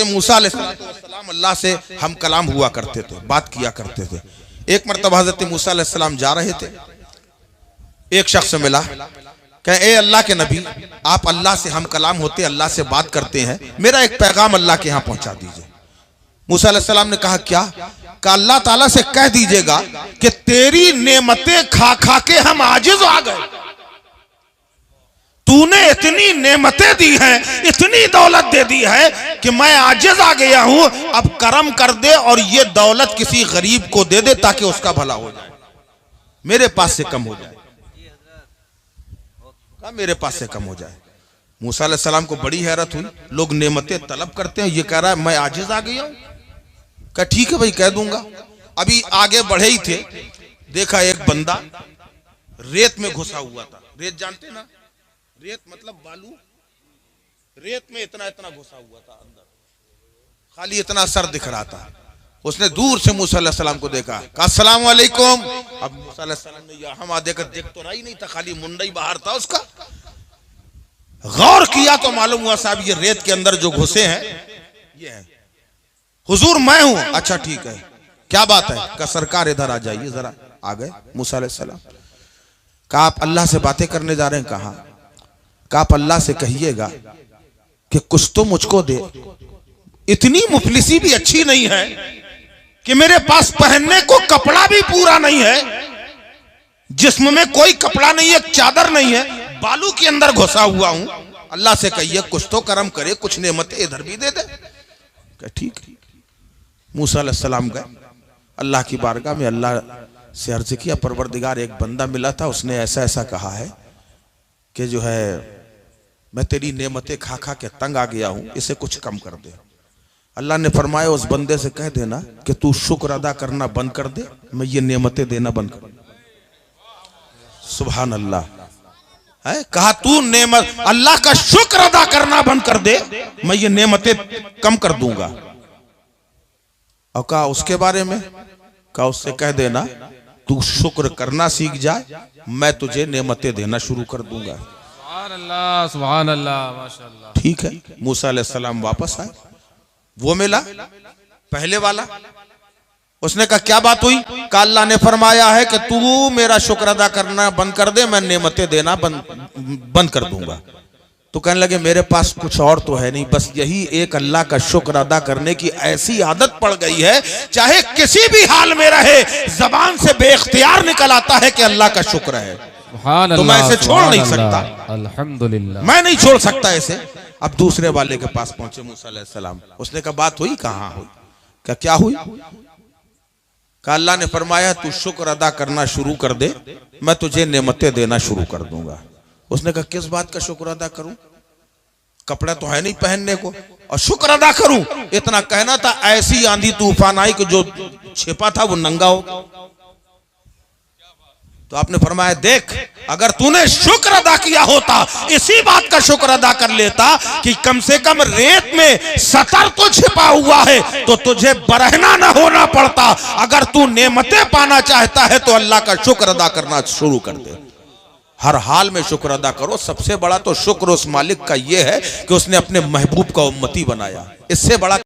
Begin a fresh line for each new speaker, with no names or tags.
मूसा अलैहिस्सलाम अल्लाह से हम कलाम हुआ करते थे, बात किया करते थे। एक मरतबा हजरत मूसा अलैहिस्सलाम जा रहे थे, एक शख्स मिला, कहे ए अल्लाह के नबी, आप अल्लाह से हम कलाम होते, अल्लाह से बात करते हैं, मेरा एक पैगाम अल्लाह के यहाँ पहुंचा दीजिए। मूसा अलैहिस्सलाम ने कहा क्या? कहा अल्लाह ताला से कह दीजिएगा कि तेरी नेमतें खा खा के हम आजिज आ गए, तूने इतनी नेमतें दी हैं, इतनी दौलत दे दी है कि मैं आजिज आ गया हूं, अब करम कर दे और ये दौलत किसी गरीब को दे दे ताकि उसका भला हो जाए, मेरे पास से कम हो जाए, मेरे पास से कम हो जाए। मूसा अलैहिस्सलाम को बड़ी हैरत हुई, लोग नेमतें तलब करते हैं, ये कह रहा है मैं आजिज आ गया हूं। कहा ठीक है भाई, कह दूंगा। अभी आगे बढ़े ही थे, देखा एक बंदा रेत में घुसा हुआ था। रेत जानते ना, रेत मतलब बालू, रेत में इतना इतना घुसा हुआ था अंदर, खाली इतना सर दिख रहा था। उसने दूर से मूसा अलैहिस्सलाम को देखा, कहा अस्सलाम वालेकुम। अब मूसा अलैहिस्सलाम ने यहाँ देखकर देख तो रहा ही नहीं था, खाली मुंडा ही बाहर था उसका। गौर किया तो मालूम हुआ साहब ये रेत के अंदर जो घुसे हैं ये है। हुजूर मैं हूं। अच्छा ठीक है, क्या बात है? कहा सरकार इधर आ जाइए जरा। आ गए मूसा अलैहिस्सलाम। कहा आप अल्लाह से बातें करने जा रहे हैं? कहा आप अल्लाह से कहिएगा कि कुछ तो मुझको दे, इतनी मुफलिसी भी अच्छी नहीं है कि मेरे पास पहनने को कपड़ा भी पूरा नहीं है, जिस्म में कोई कपड़ा नहीं है, चादर नहीं है, बालू के अंदर घुसा हुआ हूं। अल्लाह से कहिए कुछ तो करम करे, कुछ नेमतें इधर भी दे दे। ठीक है। मूसा अलैहिस्सलाम गए अल्लाह की बारगाह में, अल्लाह से अर्ज किया परवरदिगार एक बंदा मिला था, उसने ऐसा ऐसा कहा है कि जो है मैं तेरी नेमतें खा खा के तंग आ गया हूं, इसे कुछ कम कर दे। अल्लाह ने फरमाया उस बंदे से कह देना कि तू शुक्र अदा करना बंद कर दे, मैं ये नेमतें देना बंद कर। सुभान अल्लाह है। कहा तू नेमत अल्लाह का शुक्र अदा करना बंद कर दे, मैं ये नेमतें कम कर दूंगा। और कहा उसके बारे में? कहा उससे कह देना तू शुक्र करना सीख जाए, मैं तुझे नेमतें देना शुरू कर दूंगा।
सुभान अल्लाह, माशाअल्लाह।
ठीक है। मूसा अलैहिस्सलाम वापस आए, वो मिला पहले वाला। उसने कहा क्या बात हुई? कहा अल्लाह ने फरमाया है कि तू मेरा शुक्र अदा करना बंद कर दे, मैं नेमतें देना बंद कर दूंगा। तो कहने लगे मेरे पास कुछ और तो है नहीं, बस यही एक अल्लाह का शुक्र अदा करने की ऐसी आदत पड़ गई है, चाहे किसी भी हाल में रहे जबान से बेख्तियार निकल आता है कि अल्लाह का शुक्र है, तो मैं इसे छोड़ नहीं सकता।
अल्हम्दुलिल्लाह,
मैं नहीं छोड़ सकता इसे। अब दूसरे वाले के पास पहुंचे मूसा अलैहिस्सलाम। उसने कहा बात हुई? कहाँ हुई? क्या हुई? कहा अल्लाह ने फरमाया तू शुक्र अदा करना शुरू कर दे, मैं तुझे नेमतें देना शुरू कर दूंगा। उसने कहा किस बात का शुक्र अदा करूं? कपड़ा तो है नहीं पहनने को, और शुक्र अदा करूं? इतना कहना था, ऐसी आंधी तूफान आई कि जो छिपा था वो नंगा हो। तो आपने फरमाया देख, अगर तूने शुक्र अदा किया होता, इसी बात का शुक्र अदा कर लेता कि कम से कम रेत में सतर तो छिपा हुआ है, तो तुझे बरहना न होना पड़ता। अगर तू नेमतें पाना चाहता है तो अल्लाह का शुक्र अदा करना शुरू कर दे। हर हाल में शुक्र अदा करो। सबसे बड़ा तो शुक्र उस मालिक का यह है कि उसने अपने महबूब का उम्मती बनाया, इससे बड़ा